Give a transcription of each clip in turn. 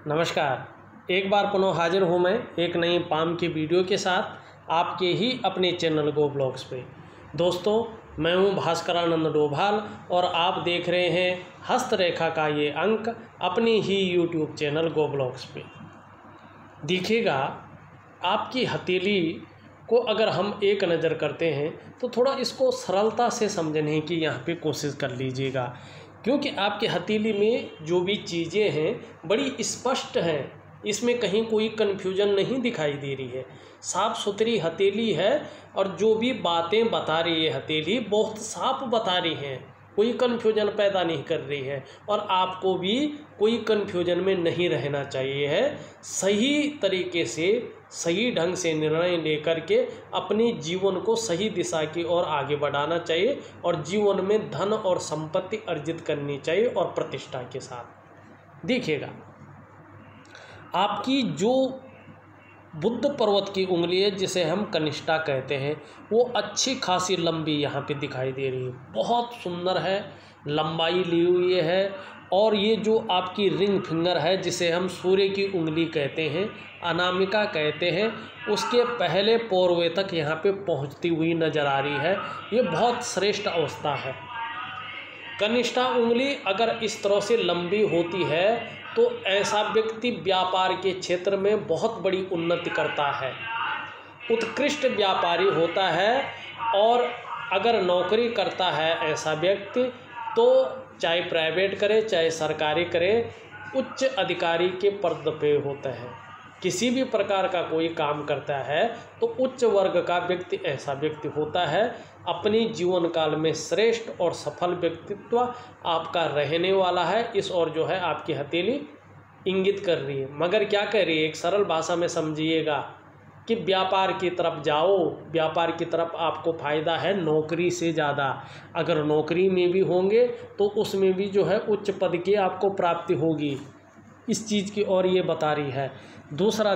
नमस्कार। एक बार पुनः हाजिर हूँ मैं एक नई पाम की वीडियो के साथ आपके ही अपने चैनल गो ब्लॉग्स पे। दोस्तों, मैं हूँ भास्करानंद डोभाल और आप देख रहे हैं हस्तरेखा का ये अंक अपने ही यूट्यूब चैनल गो ब्लॉग्स पे। देखिएगा, आपकी हथेली को अगर हम एक नज़र करते हैं तो थोड़ा इसको सरलता से समझने की यहाँ पे कोशिश कर लीजिएगा, क्योंकि आपकी हथेली में जो भी चीज़ें हैं बड़ी स्पष्ट हैं। इसमें कहीं कोई कन्फ्यूजन नहीं दिखाई दे रही है। साफ़ सुथरी हथेली है और जो भी बातें बता रही है हथेली बहुत साफ बता रही हैं, कोई कन्फ्यूजन पैदा नहीं कर रही है। और आपको भी कोई कन्फ्यूजन में नहीं रहना चाहिए है। सही तरीके से सही ढंग से निर्णय लेकर के अपने जीवन को सही दिशा की ओर आगे बढ़ाना चाहिए और जीवन में धन और संपत्ति अर्जित करनी चाहिए और प्रतिष्ठा के साथ। देखिएगा, आपकी जो बुद्ध पर्वत की उंगली है जिसे हम कनिष्ठा कहते हैं, वो अच्छी खासी लंबी यहाँ पे दिखाई दे रही है। बहुत सुंदर है, लंबाई ली हुई है। और ये जो आपकी रिंग फिंगर है जिसे हम सूर्य की उंगली कहते हैं, अनामिका कहते हैं, उसके पहले पोरवे तक यहाँ पे पहुँचती हुई नज़र आ रही है। ये बहुत श्रेष्ठ अवस्था है। कनिष्ठा उंगली अगर इस तरह से लंबी होती है तो ऐसा व्यक्ति व्यापार के क्षेत्र में बहुत बड़ी उन्नति करता है, उत्कृष्ट व्यापारी होता है। और अगर नौकरी करता है ऐसा व्यक्ति, तो चाहे प्राइवेट करे चाहे सरकारी करे, उच्च अधिकारी के पद पे होता है। किसी भी प्रकार का कोई काम करता है तो उच्च वर्ग का व्यक्ति ऐसा व्यक्ति होता है। अपनी जीवन काल में श्रेष्ठ और सफल व्यक्तित्व आपका रहने वाला है। इस ओर जो है आपकी हथेली इंगित कर रही है। मगर क्या कह रही है, एक सरल भाषा में समझिएगा कि व्यापार की तरफ जाओ, व्यापार की तरफ आपको फ़ायदा है नौकरी से ज़्यादा। अगर नौकरी में भी होंगे तो उसमें भी जो है उच्च पद की आपको प्राप्ति होगी। इस चीज़ की ओर ये बता रही है। दूसरा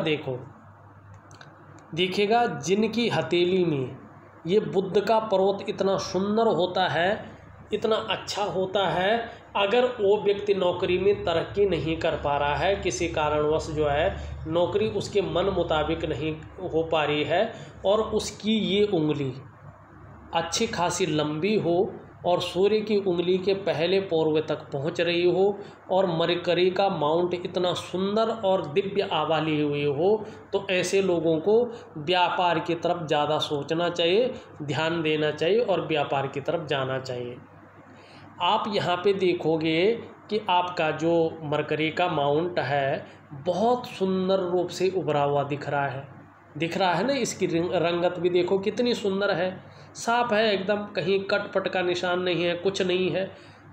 देखिएगा, जिनकी हथेली में ये बुद्ध का पर्वत इतना सुंदर होता है, इतना अच्छा होता है, अगर वो व्यक्ति नौकरी में तरक्की नहीं कर पा रहा है, किसी कारणवश जो है नौकरी उसके मन मुताबिक नहीं हो पा रही है, और उसकी ये उंगली अच्छी खासी लंबी हो और सूर्य की उंगली के पहले पोरवे तक पहुंच रही हो, और मरकरी का माउंट इतना सुंदर और दिव्य आभा लिए हुए हो, तो ऐसे लोगों को व्यापार की तरफ ज़्यादा सोचना चाहिए, ध्यान देना चाहिए और व्यापार की तरफ जाना चाहिए। आप यहाँ पे देखोगे कि आपका जो मरकरी का माउंट है बहुत सुंदर रूप से उभरा हुआ दिख रहा है ना। इसकी रंगत भी देखो कितनी सुंदर है, साफ है एकदम, कहीं कटपट का निशान नहीं है, कुछ नहीं है।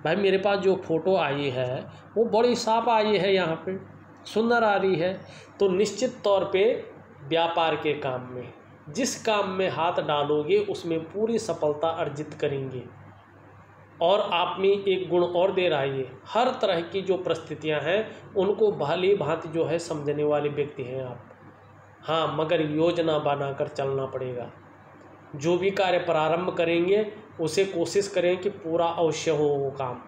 भाई मेरे पास जो फ़ोटो आई है वो बड़ी साफ आई है, यहाँ पे सुंदर आ रही है। तो निश्चित तौर पे व्यापार के काम में जिस काम में हाथ डालोगे उसमें पूरी सफलता अर्जित करेंगे। और आप में एक गुण और दे रहा है, ये हर तरह की जो परिस्थितियां हैं उनको भली भांति जो है समझने वाले व्यक्ति हैं आप। हाँ, मगर योजना बनाकर चलना पड़ेगा। जो भी कार्य प्रारंभ करेंगे उसे कोशिश करें कि पूरा अवश्य हो वो काम।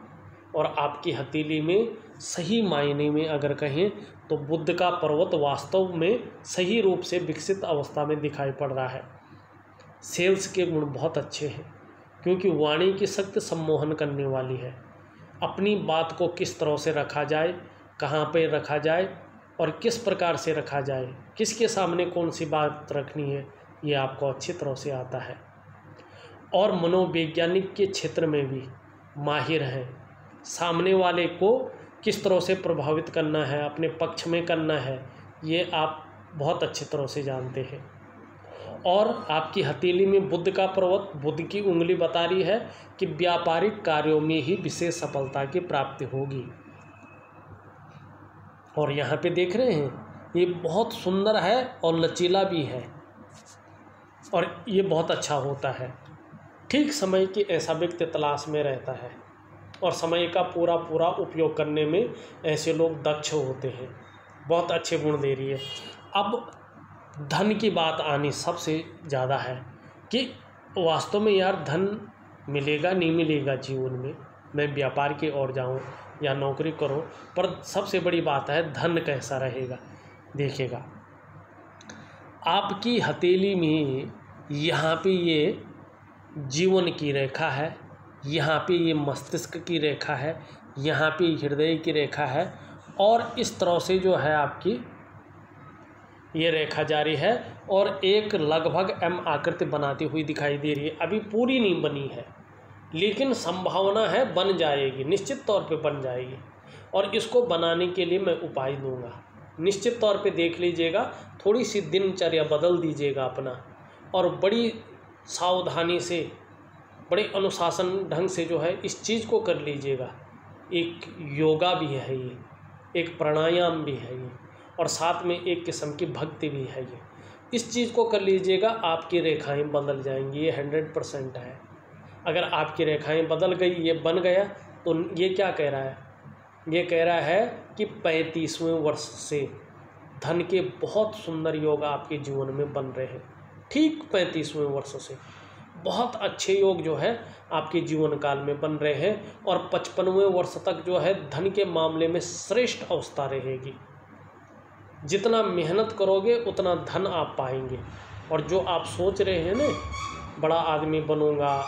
और आपकी हथेली में सही मायने में अगर कहें तो बुद्ध का पर्वत वास्तव में सही रूप से विकसित अवस्था में दिखाई पड़ रहा है। सेल्स के गुण बहुत अच्छे हैं, क्योंकि वाणी की शक्ति सम्मोहन करने वाली है। अपनी बात को किस तरह से रखा जाए, कहाँ पे रखा जाए और किस प्रकार से रखा जाए, किसके सामने कौन सी बात रखनी है, ये आपको अच्छी तरह से आता है। और मनोवैज्ञानिक के क्षेत्र में भी माहिर हैं। सामने वाले को किस तरह से प्रभावित करना है, अपने पक्ष में करना है, ये आप बहुत अच्छी तरह से जानते हैं। और आपकी हथेली में बुद्ध का पर्वत, बुद्ध की उंगली बता रही है कि व्यापारिक कार्यों में ही विशेष सफलता की प्राप्ति होगी। और यहाँ पे देख रहे हैं ये बहुत सुंदर है और लचीला भी है, और ये बहुत अच्छा होता है। ठीक समय की ऐसा व्यक्ति तलाश में रहता है, और समय का पूरा पूरा उपयोग करने में ऐसे लोग दक्ष होते हैं। बहुत अच्छे गुण दे रही है। अब धन की बात आनी सबसे ज़्यादा है कि वास्तव में यार धन मिलेगा नहीं मिलेगा जीवन में, मैं व्यापार की ओर जाऊं, या नौकरी करो, पर सबसे बड़ी बात है धन कैसा रहेगा। देखिएगा आपकी हथेली में यहाँ पे ये जीवन की रेखा है, यहाँ पे ये मस्तिष्क की रेखा है, यहाँ पे हृदय की रेखा है, और इस तरह से जो है आपकी ये रेखा जारी है और एक लगभग एम आकृति बनाती हुई दिखाई दे रही है। अभी पूरी नहीं बनी है, लेकिन संभावना है बन जाएगी, निश्चित तौर पे बन जाएगी। और इसको बनाने के लिए मैं उपाय दूंगा, निश्चित तौर पे देख लीजिएगा। थोड़ी सी दिनचर्या बदल दीजिएगा अपना, और बड़ी सावधानी से, बड़े अनुशासन ढंग से जो है इस चीज़ को कर लीजिएगा। एक योगा भी है ये, एक प्राणायाम भी है ये, और साथ में एक किस्म की भक्ति भी है ये। इस चीज़ को कर लीजिएगा, आपकी रेखाएं बदल जाएंगी, ये 100% है। अगर आपकी रेखाएं बदल गई, ये बन गया, तो ये क्या कह रहा है? ये कह रहा है कि 35वें वर्ष से धन के बहुत सुंदर योग आपके जीवन में बन रहे हैं। ठीक 35वें वर्ष से बहुत अच्छे योग जो है आपके जीवन काल में बन रहे हैं, और 55वें वर्ष तक जो है धन के मामले में श्रेष्ठ अवस्था रहेगी। जितना मेहनत करोगे उतना धन आप पाएंगे, और जो आप सोच रहे हैं ना, बड़ा आदमी बनूंगा,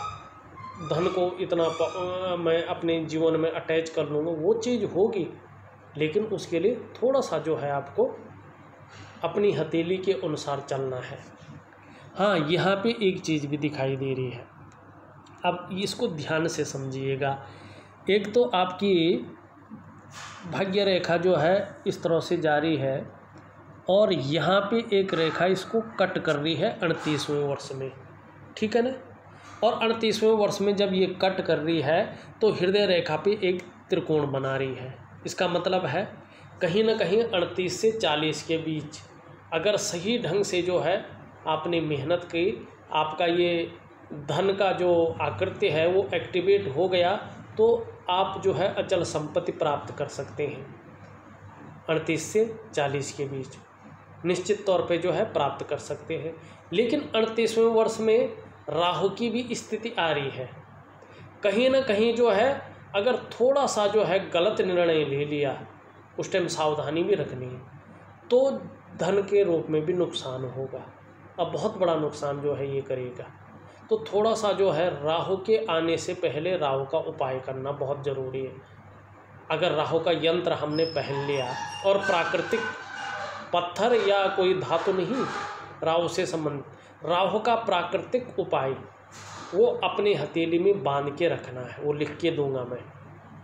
धन को इतना मैं अपने जीवन में अटैच कर लूँगा, वो चीज़ होगी, लेकिन उसके लिए थोड़ा सा जो है आपको अपनी हथेली के अनुसार चलना है। हाँ, यहाँ पे एक चीज़ भी दिखाई दे रही है, अब इसको ध्यान से समझिएगा। एक तो आपकी भाग्य रेखा जो है इस तरह से जारी है, और यहाँ पे एक रेखा इसको कट कर रही है 38वें वर्ष में, ठीक है ना। और 38वें वर्ष में जब ये कट कर रही है तो हृदय रेखा पे एक त्रिकोण बना रही है। इसका मतलब है कहीं ना कहीं 38 से 40 के बीच अगर सही ढंग से जो है आपने मेहनत की, आपका ये धन का जो आकृति है वो एक्टिवेट हो गया, तो आप जो है अचल संपत्ति प्राप्त कर सकते हैं। 38 से 40 के बीच निश्चित तौर पे जो है प्राप्त कर सकते हैं। लेकिन 38वें वर्ष में राहु की भी स्थिति आ रही है। कहीं ना कहीं जो है अगर थोड़ा सा जो है गलत निर्णय ले लिया, उस टाइम सावधानी भी रखनी है, तो धन के रूप में भी नुकसान होगा। अब बहुत बड़ा नुकसान जो है ये करेगा। तो थोड़ा सा जो है राहु के आने से पहले राहु का उपाय करना बहुत ज़रूरी है। अगर राहु का यंत्र हमने पहन लिया, और प्राकृतिक पत्थर या कोई धातु नहीं, राहु से संबंधित राहु का प्राकृतिक उपाय वो अपने हथेली में बांध के रखना है, वो लिख के दूंगा मैं,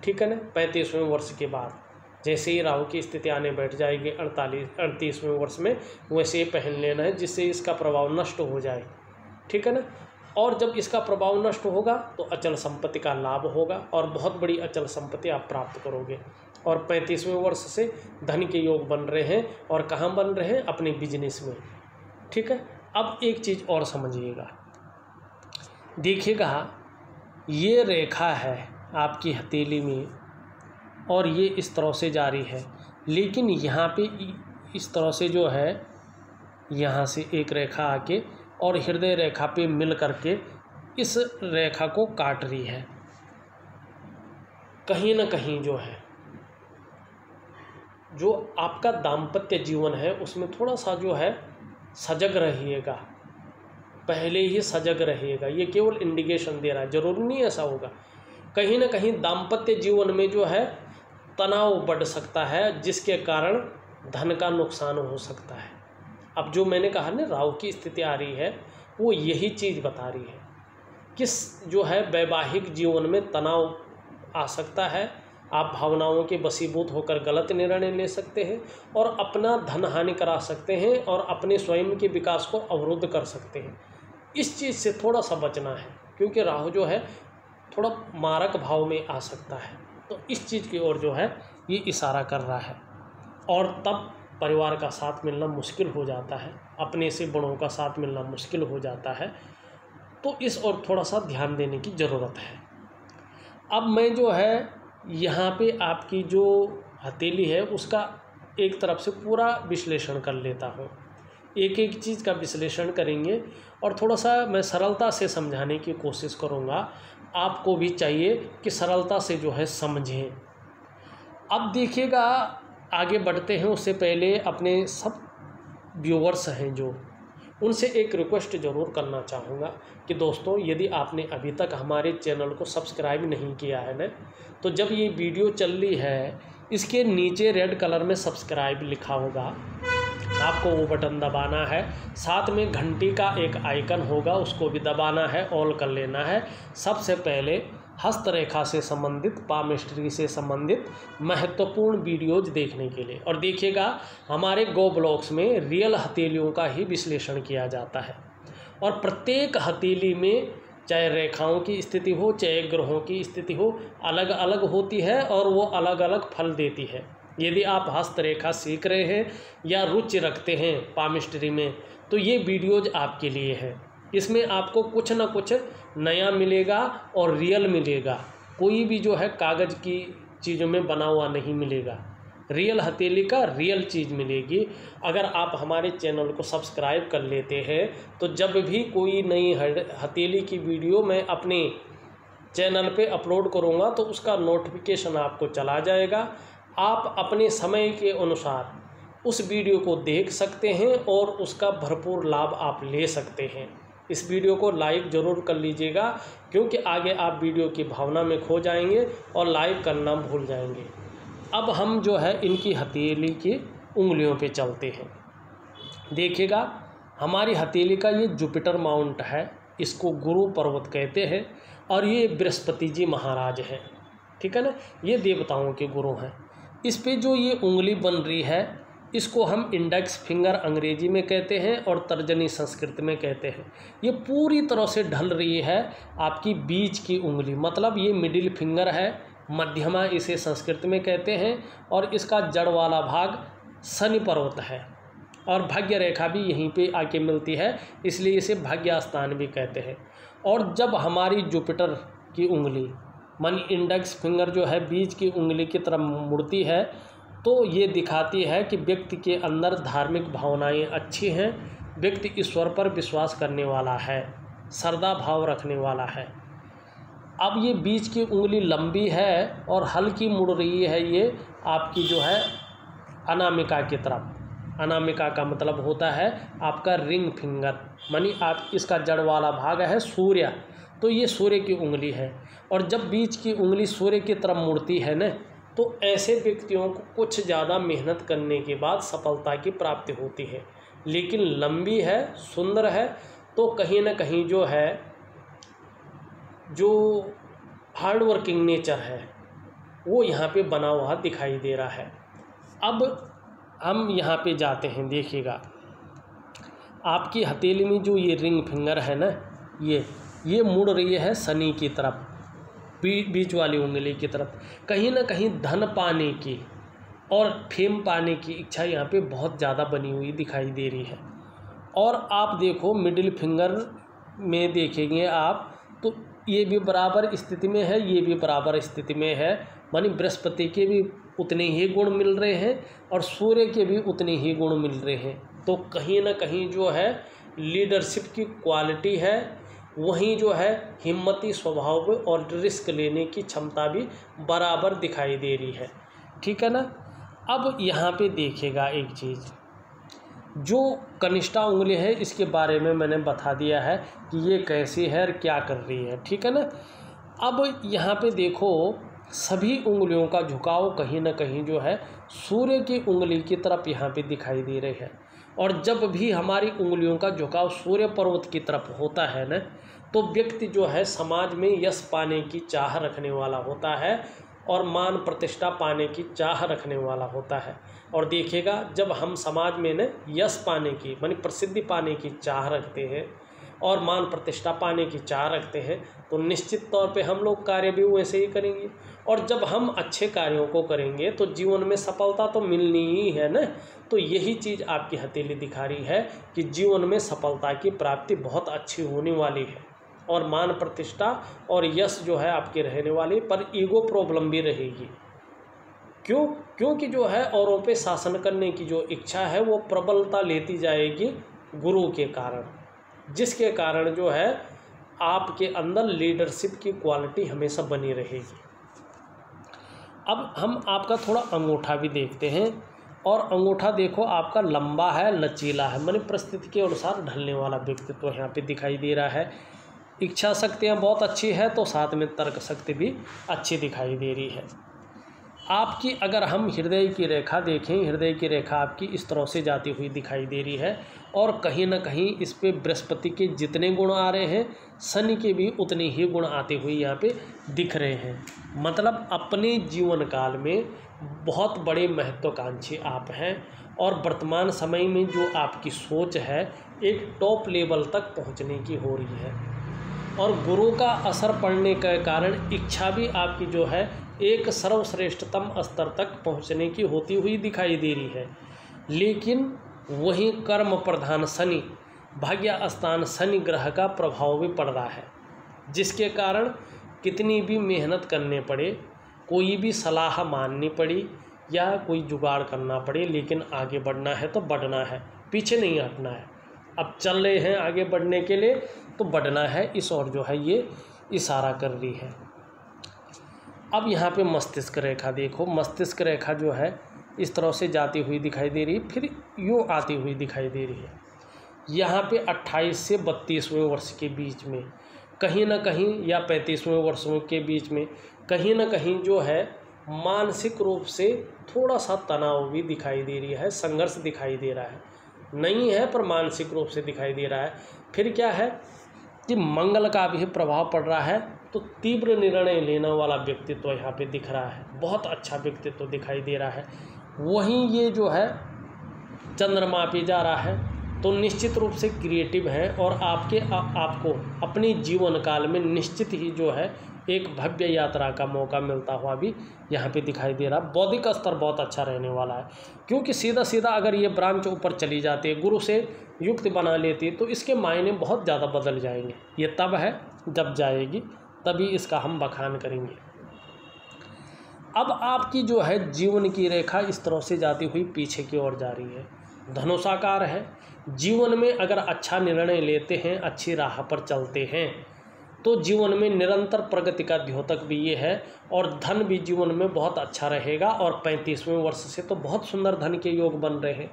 ठीक है ना। 35वें वर्ष के बाद जैसे ही राहु की स्थिति आने बैठ जाएगी 38वें वर्ष में, वैसे ही पहन लेना है, जिससे इसका प्रभाव नष्ट हो जाए, ठीक है ना। और जब इसका प्रभाव नष्ट होगा तो अचल संपत्ति का लाभ होगा, और बहुत बड़ी अचल संपत्ति आप प्राप्त करोगे। और 35वें वर्ष से धन के योग बन रहे हैं, और कहाँ बन रहे हैं? अपने बिजनेस में, ठीक है। अब एक चीज़ और समझिएगा, देखिएगा ये रेखा है आपकी हथेली में, और ये इस तरह से जारी है, लेकिन यहाँ पे इस तरह से जो है यहाँ से एक रेखा आके और हृदय रेखा पे मिल करके इस रेखा को काट रही है। कहीं ना कहीं जो है जो आपका दाम्पत्य जीवन है उसमें थोड़ा सा जो है सजग रहिएगा, पहले ही सजग रहिएगा। ये केवल इंडिकेशन दे रहा है, जरूरी नहीं ऐसा होगा। कहीं ना कहीं दाम्पत्य जीवन में जो है तनाव बढ़ सकता है, जिसके कारण धन का नुकसान हो सकता है। अब जो मैंने कहा ना राहु की स्थिति आ रही है, वो यही चीज़ बता रही है किस जो है वैवाहिक जीवन में तनाव आ सकता है। आप भावनाओं के वशीभूत होकर गलत निर्णय ले सकते हैं, और अपना धन हानि करा सकते हैं, और अपने स्वयं के विकास को अवरुद्ध कर सकते हैं। इस चीज़ से थोड़ा सा बचना है, क्योंकि राहु जो है थोड़ा मारक भाव में आ सकता है। तो इस चीज़ की ओर जो है ये इशारा कर रहा है, और तब परिवार का साथ मिलना मुश्किल हो जाता है, अपने से बड़ों का साथ मिलना मुश्किल हो जाता है। तो इस ओर थोड़ा सा ध्यान देने की ज़रूरत है। अब मैं जो है यहाँ पे आपकी जो हथेली है उसका एक तरफ से पूरा विश्लेषण कर लेता हूँ। एक एक चीज़ का विश्लेषण करेंगे, और थोड़ा सा मैं सरलता से समझाने की कोशिश करूँगा। आपको भी चाहिए कि सरलता से जो है समझें। अब देखिएगा, आगे बढ़ते हैं उससे पहले अपने सब व्यूवर्स हैं जो, उनसे एक रिक्वेस्ट ज़रूर करना चाहूँगा कि दोस्तों, यदि आपने अभी तक हमारे चैनल को सब्सक्राइब नहीं किया है ना, तो जब ये वीडियो चल रही है इसके नीचे रेड कलर में सब्सक्राइब लिखा होगा, आपको वो बटन दबाना है। साथ में घंटी का एक आइकन होगा, उसको भी दबाना है, ऑल कर लेना है। सबसे पहले हस्तरेखा से संबंधित, पामिस्ट्री से संबंधित महत्वपूर्ण वीडियोज देखने के लिए। और देखिएगा, हमारे गो ब्लॉग्स में रियल हथेलियों का ही विश्लेषण किया जाता है और प्रत्येक हथेली में चाहे रेखाओं की स्थिति हो, चाहे ग्रहों की स्थिति हो, अलग अलग होती है और वो अलग अलग फल देती है। यदि आप हस्तरेखा सीख रहे हैं या रुचि रखते हैं पामिस्ट्री में, तो ये वीडियोज आपके लिए है। इसमें आपको कुछ ना कुछ नया मिलेगा और रियल मिलेगा। कोई भी जो है कागज़ की चीज़ों में बना हुआ नहीं मिलेगा। रियल हथेली का रियल चीज़ मिलेगी। अगर आप हमारे चैनल को सब्सक्राइब कर लेते हैं तो जब भी कोई नई हथेली की वीडियो मैं अपने चैनल पे अपलोड करूँगा तो उसका नोटिफिकेशन आपको चला जाएगा। आप अपने समय के अनुसार उस वीडियो को देख सकते हैं और उसका भरपूर लाभ आप ले सकते हैं। इस वीडियो को लाइक ज़रूर कर लीजिएगा, क्योंकि आगे आप वीडियो की भावना में खो जाएंगे और लाइक करना भूल जाएंगे। अब हम जो है इनकी हथेली की उंगलियों पे चलते हैं। देखिएगा, हमारी हथेली का ये जुपिटर माउंट है, इसको गुरु पर्वत कहते हैं और ये बृहस्पति जी महाराज हैं, ठीक है ना। ये देवताओं के गुरु हैं। इस पे जो ये उंगली बन रही है इसको हम इंडेक्स फिंगर अंग्रेजी में कहते हैं और तर्जनी संस्कृत में कहते हैं। ये पूरी तरह से ढल रही है आपकी बीच की उंगली, मतलब ये मिडिल फिंगर है, मध्यमा इसे संस्कृत में कहते हैं और इसका जड़ वाला भाग शनि पर्वत है और भाग्य रेखा भी यहीं पे आके मिलती है, इसलिए इसे भाग्य स्थान भी कहते हैं। और जब हमारी जुपिटर की उंगली मानी इंडेक्स फिंगर जो है बीच की उंगली की तरफ मुड़ती है, तो ये दिखाती है कि व्यक्ति के अंदर धार्मिक भावनाएं अच्छी हैं, व्यक्ति ईश्वर पर विश्वास करने वाला है, श्रद्धा भाव रखने वाला है। अब ये बीच की उंगली लंबी है और हल्की मुड़ रही है, ये आपकी जो है अनामिका की तरफ। अनामिका का मतलब होता है आपका रिंग फिंगर, मानी आप इसका जड़ वाला भाग है सूर्य, तो ये सूर्य की उंगली है। और जब बीच की उंगली सूर्य की तरफ मुड़ती है ना, तो ऐसे व्यक्तियों को कुछ ज़्यादा मेहनत करने के बाद सफलता की प्राप्ति होती है। लेकिन लंबी है, सुंदर है, तो कहीं ना कहीं जो है जो हार्ड वर्किंग नेचर है वो यहाँ पे बना हुआ दिखाई दे रहा है। अब हम यहाँ पे जाते हैं। देखिएगा, आपकी हथेली में जो ये रिंग फिंगर है ना, ये मुड़ रही है शनि की तरफ, बीच वाली उंगली की तरफ। कहीं ना कहीं धन पाने की और फेम पाने की इच्छा यहाँ पे बहुत ज़्यादा बनी हुई दिखाई दे रही है। और आप देखो मिडिल फिंगर में देखेंगे आप, तो ये भी बराबर स्थिति में है, ये भी बराबर स्थिति में है, मानी बृहस्पति के भी उतने ही गुण मिल रहे हैं और सूर्य के भी उतने ही गुण मिल रहे हैं। तो कहीं ना कहीं जो है लीडरशिप की क्वालिटी है, वहीं जो है हिम्मती स्वभाव और रिस्क लेने की क्षमता भी बराबर दिखाई दे रही है, ठीक है ना। अब यहाँ पे देखिएगा एक चीज़, जो कनिष्ठा उंगली है इसके बारे में मैंने बता दिया है कि ये कैसी है और क्या कर रही है, ठीक है ना। अब यहाँ पे देखो, सभी उंगलियों का झुकाव कहीं ना कहीं जो है सूर्य की उंगली की तरफ यहाँ पे दिखाई दे रही है। और जब भी हमारी उंगलियों का झुकाव सूर्य पर्वत की तरफ होता है ना, तो व्यक्ति जो है समाज में यश पाने की चाह रखने वाला होता है और मान प्रतिष्ठा पाने की चाह रखने वाला होता है। और देखिएगा, जब हम समाज में न यश पाने की मानी प्रसिद्धि पाने की चाह रखते हैं और मान प्रतिष्ठा पाने की चाह रखते हैं, तो निश्चित तौर पे हम लोग कार्य भी वैसे ही करेंगे। और जब हम अच्छे कार्यों को करेंगे तो जीवन में सफलता तो मिलनी ही है ना। तो यही चीज़ आपकी हथेली दिखा रही है कि जीवन में सफलता की प्राप्ति बहुत अच्छी होने वाली है और मान प्रतिष्ठा और यश जो है आपके रहने वाली, पर ईगो प्रॉब्लम भी रहेगी। क्योंकि जो है औरों पे शासन करने की जो इच्छा है वो प्रबलता लेती जाएगी गुरु के कारण, जिसके कारण जो है आपके अंदर लीडरशिप की क्वालिटी हमेशा बनी रहेगी। अब हम आपका थोड़ा अंगूठा भी देखते हैं, और अंगूठा देखो आपका लंबा है, लचीला है, माने परिस्थिति के अनुसार ढलने वाला व्यक्तित्व यहाँ पे दिखाई दे रहा है। इच्छा शक्तियाँ बहुत अच्छी है, तो साथ में तर्क शक्ति भी अच्छी दिखाई दे रही है आपकी। अगर हम हृदय की रेखा देखें, हृदय की रेखा आपकी इस तरह से जाती हुई दिखाई दे रही है, और कहीं ना कहीं इस पे बृहस्पति के जितने गुण आ रहे हैं, शनि के भी उतने ही गुण आते हुए यहाँ पे दिख रहे हैं। मतलब अपने जीवन काल में बहुत बड़े महत्वाकांक्षी आप हैं, और वर्तमान समय में जो आपकी सोच है एक टॉप लेवल तक पहुँचने की हो रही है, और गुरु का असर पड़ने के कारण इच्छा भी आपकी जो है एक सर्वश्रेष्ठतम स्तर तक पहुंचने की होती हुई दिखाई दे रही है। लेकिन वहीं कर्म प्रधान शनि, भाग्य स्थान शनि ग्रह का प्रभाव भी पड़ रहा है, जिसके कारण कितनी भी मेहनत करने पड़े, कोई भी सलाह माननी पड़ी या कोई जुगाड़ करना पड़े, लेकिन आगे बढ़ना है तो बढ़ना है, पीछे नहीं हटना है। अब चल रहे हैं आगे बढ़ने के लिए तो बढ़ना है, इस ओर जो है ये इशारा कर रही है। अब यहाँ पे मस्तिष्क रेखा देखो, मस्तिष्क रेखा जो है इस तरह से जाती हुई दिखाई दे रही है, फिर यूँ आती हुई दिखाई दे रही है। यहाँ पे 28 से 32वें वर्ष के बीच में कहीं ना कहीं, या 35वें वर्षों के बीच में कहीं ना कहीं जो है मानसिक रूप से थोड़ा सा तनाव भी दिखाई दे रही है, संघर्ष दिखाई दे रहा है, नहीं है पर मानसिक रूप से दिखाई दे रहा है। फिर क्या है कि मंगल का भी प्रभाव पड़ रहा है, तो तीव्र निर्णय लेने वाला व्यक्तित्व यहाँ पे दिख रहा है, बहुत अच्छा व्यक्तित्व दिखाई दे रहा है। वहीं ये जो है चंद्रमा पे जा रहा है, तो निश्चित रूप से क्रिएटिव है, और आपको अपने जीवन काल में निश्चित ही जो है एक भव्य यात्रा का मौका मिलता हुआ भी यहाँ पे दिखाई दे रहा है। बौद्धिक स्तर बहुत अच्छा रहने वाला है, क्योंकि सीधा सीधा अगर ये ब्रांच ऊपर चली जाती है, गुरु से युक्त बना लेती है, तो इसके मायने बहुत ज़्यादा बदल जाएंगे। ये तब है जब जाएगी, तभी इसका हम बखान करेंगे। अब आपकी जो है जीवन की रेखा इस तरह से जाती हुई पीछे की ओर जा रही है, धनुषाकार है। जीवन में अगर अच्छा निर्णय लेते हैं, अच्छी राह पर चलते हैं, तो जीवन में निरंतर प्रगति का द्योतक भी ये है, और धन भी जीवन में बहुत अच्छा रहेगा। और 35वें वर्ष से तो बहुत सुंदर धन के योग बन रहे हैं,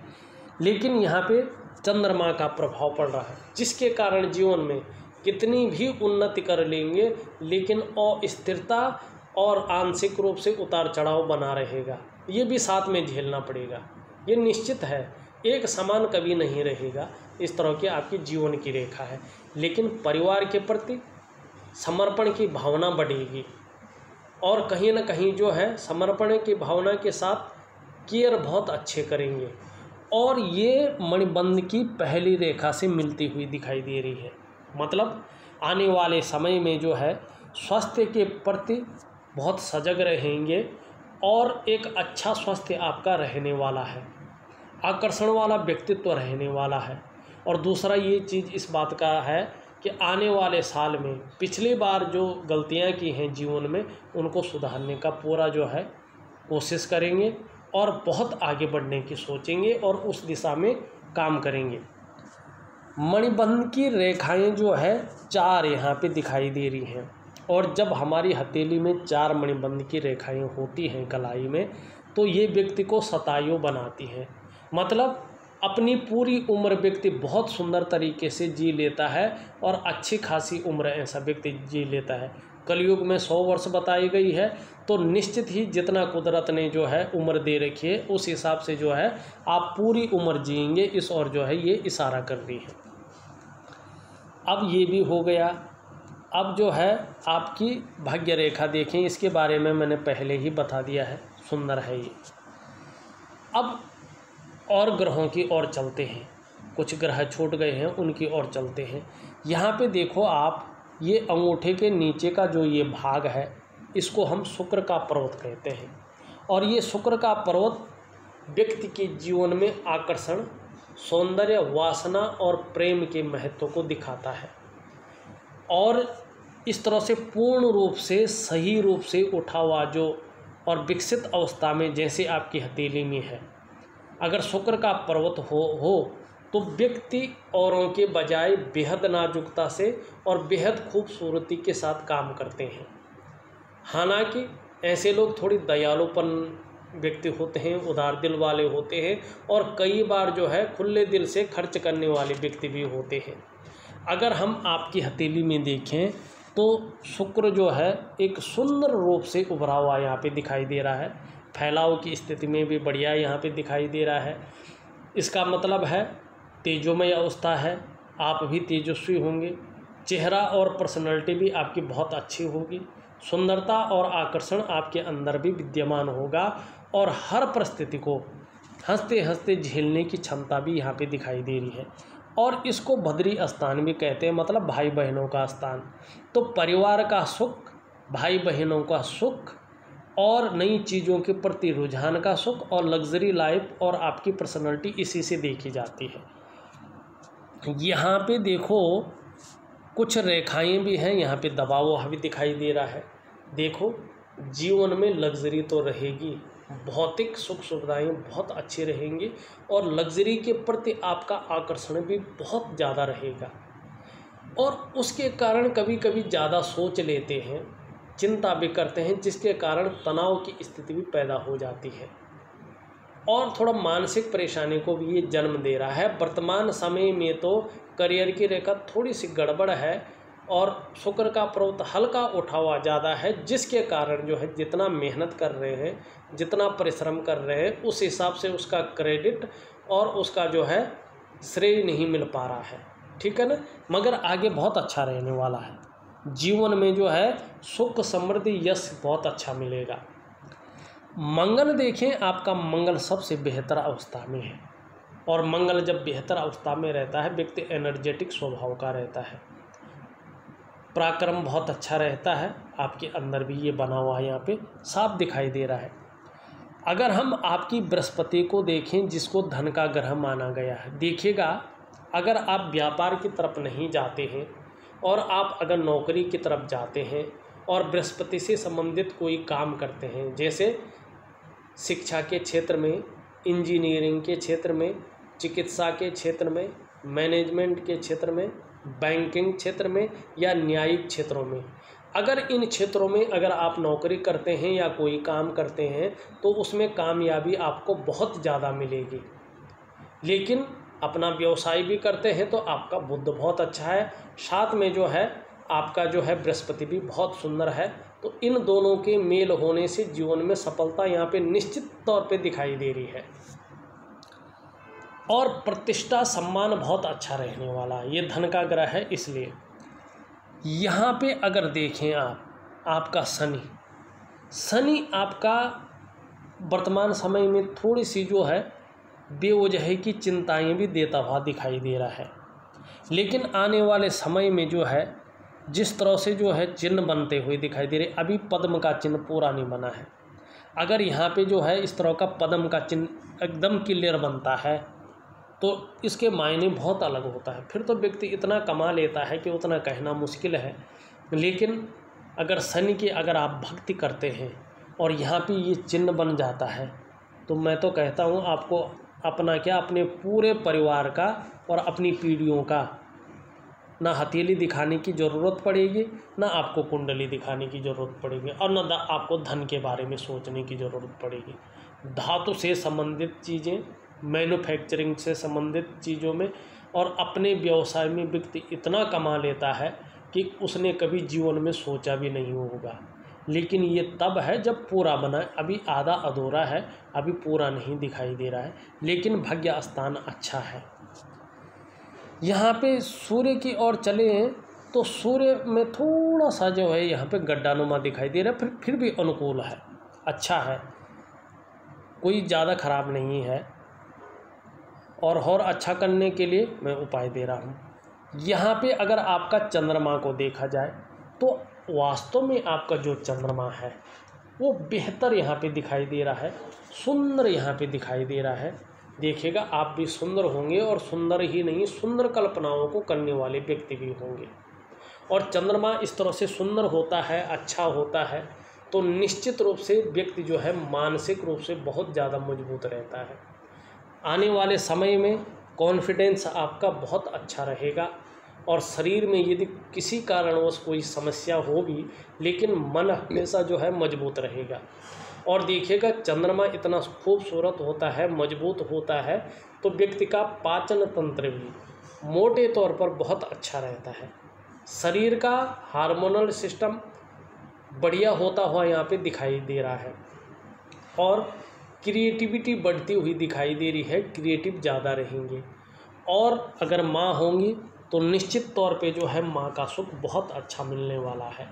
लेकिन यहाँ पे चंद्रमा का प्रभाव पड़ रहा है, जिसके कारण जीवन में कितनी भी उन्नति कर लेंगे, लेकिन अस्थिरता और आंशिक रूप से उतार चढ़ाव बना रहेगा, ये भी साथ में झेलना पड़ेगा। ये निश्चित है, एक समान कभी नहीं रहेगा। इस तरह की आपकी जीवन की रेखा है, लेकिन परिवार के प्रति समर्पण की भावना बढ़ेगी, और कहीं ना कहीं जो है समर्पण की भावना के साथ केयर बहुत अच्छे करेंगे। और ये मणिबंध की पहली रेखा से मिलती हुई दिखाई दे रही है। मतलब आने वाले समय में जो है स्वास्थ्य के प्रति बहुत सजग रहेंगे, और एक अच्छा स्वास्थ्य आपका रहने वाला है, आकर्षण वाला व्यक्तित्व रहने वाला है। और दूसरा ये चीज़ इस बात का है कि आने वाले साल में पिछली बार जो गलतियां की हैं जीवन में, उनको सुधारने का पूरा जो है कोशिश करेंगे, और बहुत आगे बढ़ने की सोचेंगे, और उस दिशा में काम करेंगे। मणिबंध की रेखाएं जो है 4 यहाँ पे दिखाई दे रही हैं, और जब हमारी हथेली में 4 मणिबंध की रेखाएं होती हैं कलाई में, तो ये व्यक्ति को शतायु बनाती हैं। मतलब अपनी पूरी उम्र व्यक्ति बहुत सुंदर तरीके से जी लेता है, और अच्छी खासी उम्र ऐसा व्यक्ति जी लेता है। कलयुग में 100 वर्ष बताई गई है, तो निश्चित ही जितना कुदरत ने जो है उम्र दे रखी है, उस हिसाब से जो है आप पूरी उम्र जिएंगे, इस और जो है ये इशारा कर रही है। अब ये भी हो गया। अब जो है आपकी भाग्य रेखा देखें, इसके बारे में मैंने पहले ही बता दिया है, सुंदर है ये। अब और ग्रहों की ओर चलते हैं, कुछ ग्रह छूट गए हैं उनकी ओर चलते हैं। यहाँ पे देखो आप, ये अंगूठे के नीचे का जो ये भाग है, इसको हम शुक्र का पर्वत कहते हैं, और ये शुक्र का पर्वत व्यक्ति के जीवन में आकर्षण, सौंदर्य, वासना और प्रेम के महत्व को दिखाता है। और इस तरह से पूर्ण रूप से सही रूप से उठा हुआ जो और विकसित अवस्था में जैसे आपकी हथेली में है, अगर शुक्र का पर्वत हो तो व्यक्ति औरों के बजाय बेहद नाजुकता से और बेहद खूबसूरती के साथ काम करते हैं। हालांकि ऐसे लोग थोड़ी दयालुपन व्यक्ति होते हैं, उदार दिल वाले होते हैं और कई बार जो है खुले दिल से खर्च करने वाले व्यक्ति भी होते हैं। अगर हम आपकी हथेली में देखें तो शुक्र जो है एक सुंदर रूप से उभरा हुआ यहाँ पे दिखाई दे रहा है, फैलाव की स्थिति में भी बढ़िया यहाँ पे दिखाई दे रहा है। इसका मतलब है तेजोमय अवस्था है, आप भी तेजस्वी होंगे, चेहरा और पर्सनैलिटी भी आपकी बहुत अच्छी होगी, सुंदरता और आकर्षण आपके अंदर भी विद्यमान होगा और हर परिस्थिति को हंसते हंसते झेलने की क्षमता भी यहाँ पे दिखाई दे रही है। और इसको भद्री स्थान भी कहते हैं, मतलब भाई बहनों का स्थान। तो परिवार का सुख, भाई बहनों का सुख और नई चीज़ों के प्रति रुझान का सुख और लग्जरी लाइफ और आपकी पर्सनैलिटी इसी से देखी जाती है। यहाँ पे देखो कुछ रेखाएं भी हैं, यहाँ पे दबाव वहाँ भी दिखाई दे रहा है। देखो जीवन में लग्जरी तो रहेगी, भौतिक सुख सुविधाएँ बहुत अच्छी रहेंगी और लग्जरी के प्रति आपका आकर्षण भी बहुत ज़्यादा रहेगा और उसके कारण कभी कभी ज़्यादा सोच लेते हैं, चिंता भी करते हैं, जिसके कारण तनाव की स्थिति भी पैदा हो जाती है और थोड़ा मानसिक परेशानी को भी ये जन्म दे रहा है। वर्तमान समय में तो करियर की रेखा थोड़ी सी गड़बड़ है और शुक्र का पर्वत हल्का उठा हुआ ज़्यादा है, जिसके कारण जो है जितना मेहनत कर रहे हैं, जितना परिश्रम कर रहे हैं, उस हिसाब से उसका क्रेडिट और उसका जो है श्रेय नहीं मिल पा रहा है, ठीक है ना। मगर आगे बहुत अच्छा रहने वाला है, जीवन में जो है सुख समृद्धि यश बहुत अच्छा मिलेगा। मंगल देखें, आपका मंगल सबसे बेहतर अवस्था में है और मंगल जब बेहतर अवस्था में रहता है व्यक्ति एनर्जेटिक स्वभाव का रहता है, पराक्रम बहुत अच्छा रहता है, आपके अंदर भी ये बना हुआ है, यहाँ पे साफ दिखाई दे रहा है। अगर हम आपकी बृहस्पति को देखें जिसको धन का ग्रह माना गया है, देखिएगा अगर आप व्यापार की तरफ नहीं जाते हैं और आप अगर नौकरी की तरफ जाते हैं और बृहस्पति से संबंधित कोई काम करते हैं, जैसे शिक्षा के क्षेत्र में, इंजीनियरिंग के क्षेत्र में, चिकित्सा के क्षेत्र में, मैनेजमेंट के क्षेत्र में, बैंकिंग क्षेत्र में या न्यायिक क्षेत्रों में, अगर इन क्षेत्रों में अगर आप नौकरी करते हैं या कोई काम करते हैं तो उसमें कामयाबी आपको बहुत ज़्यादा मिलेगी। लेकिन अपना व्यवसाय भी करते हैं तो आपका बुद्ध बहुत अच्छा है, साथ में जो है आपका जो है बृहस्पति भी बहुत सुंदर है। तो इन दोनों के मेल होने से जीवन में सफलता यहाँ पे निश्चित तौर पे दिखाई दे रही है और प्रतिष्ठा सम्मान बहुत अच्छा रहने वाला है। ये धन का ग्रह है, इसलिए यहाँ पे अगर देखें आपका शनि आपका वर्तमान समय में थोड़ी सी जो है बेवजह की चिंताएं भी देता हुआ दिखाई दे रहा है। लेकिन आने वाले समय में जो है जिस तरह से जो है चिन्ह बनते हुए दिखाई दे रहे, अभी पद्म का चिन्ह पूरा नहीं बना है, अगर यहाँ पे जो है इस तरह का पद्म का चिन्ह एकदम क्लियर बनता है तो इसके मायने बहुत अलग होता है। फिर तो व्यक्ति इतना कमा लेता है कि उतना कहना मुश्किल है। लेकिन अगर शनि की अगर आप भक्ति करते हैं और यहाँ पे ये चिन्ह बन जाता है तो मैं तो कहता हूँ आपको अपना क्या, अपने पूरे परिवार का और अपनी पीढ़ियों का ना हथेली दिखाने की ज़रूरत पड़ेगी, ना आपको कुंडली दिखाने की ज़रूरत पड़ेगी और ना आपको धन के बारे में सोचने की ज़रूरत पड़ेगी। धातु से संबंधित चीज़ें, मैन्युफैक्चरिंग से संबंधित चीज़ों में और अपने व्यवसाय में व्यक्ति इतना कमा लेता है कि उसने कभी जीवन में सोचा भी नहीं होगा। लेकिन ये तब है जब पूरा बना, अभी आधा अधूरा है, अभी पूरा नहीं दिखाई दे रहा है, लेकिन भाग्य स्थान अच्छा है। यहाँ पे सूर्य की ओर चले हैं तो सूर्य में थोड़ा सा जो है यहाँ पे गड्ढानुमा दिखाई दे रहा है, फिर भी अनुकूल है, अच्छा है, कोई ज़्यादा खराब नहीं है। और अच्छा करने के लिए मैं उपाय दे रहा हूँ। यहाँ पे अगर आपका चंद्रमा को देखा जाए तो वास्तव में आपका जो चंद्रमा है वो बेहतर यहाँ पे दिखाई दे रहा है, सुंदर यहाँ पे दिखाई दे रहा है। देखिएगा आप भी सुंदर होंगे और सुंदर ही नहीं, सुंदर कल्पनाओं को करने वाले व्यक्ति भी होंगे। और चंद्रमा इस तरह से सुंदर होता है, अच्छा होता है, तो निश्चित रूप से व्यक्ति जो है मानसिक रूप से बहुत ज़्यादा मजबूत रहता है। आने वाले समय में कॉन्फिडेंस आपका बहुत अच्छा रहेगा और शरीर में यदि किसी कारणवश कोई समस्या होगी, लेकिन मन हमेशा जो है मजबूत रहेगा। और देखिएगा चंद्रमा इतना खूबसूरत होता है, मजबूत होता है, तो व्यक्ति का पाचन तंत्र भी मोटे तौर पर बहुत अच्छा रहता है। शरीर का हार्मोनल सिस्टम बढ़िया होता हुआ यहाँ पे दिखाई दे रहा है और क्रिएटिविटी बढ़ती हुई दिखाई दे रही है, क्रिएटिव ज़्यादा रहेंगे। और अगर माँ होंगी तो निश्चित तौर पे जो है माँ का सुख बहुत अच्छा मिलने वाला है।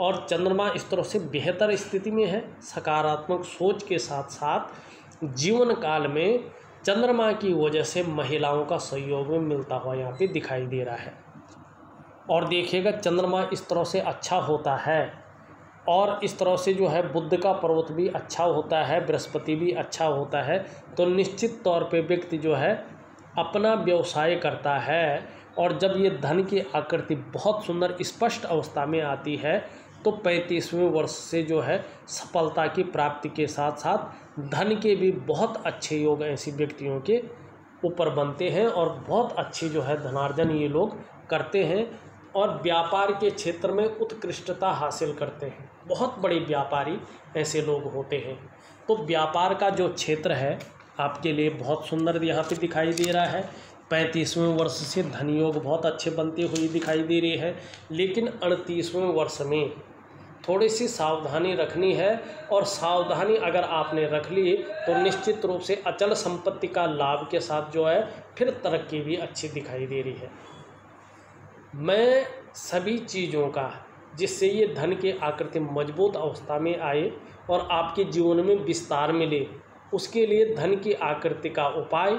और चंद्रमा इस तरह से बेहतर स्थिति में है, सकारात्मक सोच के साथ साथ जीवन काल में चंद्रमा की वजह से महिलाओं का सहयोग में मिलता हुआ यहाँ पे दिखाई दे रहा है। और देखिएगा चंद्रमा इस तरह से अच्छा होता है और इस तरह से जो है बुध का पर्वत भी अच्छा होता है, बृहस्पति भी अच्छा होता है, तो निश्चित तौर पे व्यक्ति जो है अपना व्यवसाय करता है। और जब ये धन की आकृति बहुत सुंदर स्पष्ट अवस्था में आती है तो 35वें वर्ष से जो है सफलता की प्राप्ति के साथ साथ धन के भी बहुत अच्छे योग ऐसे व्यक्तियों के ऊपर बनते हैं और बहुत अच्छी जो है धनार्जन ये लोग करते हैं और व्यापार के क्षेत्र में उत्कृष्टता हासिल करते हैं। बहुत बड़े व्यापारी ऐसे लोग होते हैं। तो व्यापार का जो क्षेत्र है आपके लिए बहुत सुंदर यहाँ पे दिखाई दे रहा है। 35वें वर्ष से धन योग बहुत अच्छे बनते हुए दिखाई दे रहे हैं, लेकिन 38वें वर्ष में थोड़ी सी सावधानी रखनी है। और सावधानी अगर आपने रख ली तो निश्चित रूप से अचल संपत्ति का लाभ के साथ जो है फिर तरक्की भी अच्छी दिखाई दे रही है। मैं सभी चीज़ों का जिससे ये धन की आकृति मजबूत अवस्था में आए और आपके जीवन में विस्तार मिले, उसके लिए धन की आकृति का उपाय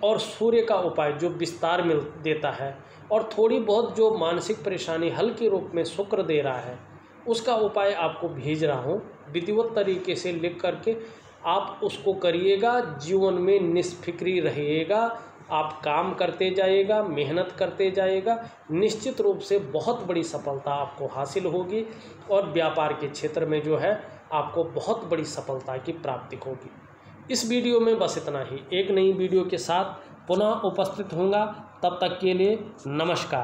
और सूर्य का उपाय जो विस्तार मिल देता है और थोड़ी बहुत जो मानसिक परेशानी हल्के रूप में शुक्र दे रहा है, उसका उपाय आपको भेज रहा हूँ। विधिवत तरीके से लिख करके आप उसको करिएगा, जीवन में निष्फिक्री रहिएगा, आप काम करते जाइएगा, मेहनत करते जाइएगा, निश्चित रूप से बहुत बड़ी सफलता आपको हासिल होगी और व्यापार के क्षेत्र में जो है आपको बहुत बड़ी सफलता की प्राप्ति होगी। इस वीडियो में बस इतना ही। एक नई वीडियो के साथ पुनः उपस्थित होऊंगा, तब तक के लिए नमस्कार।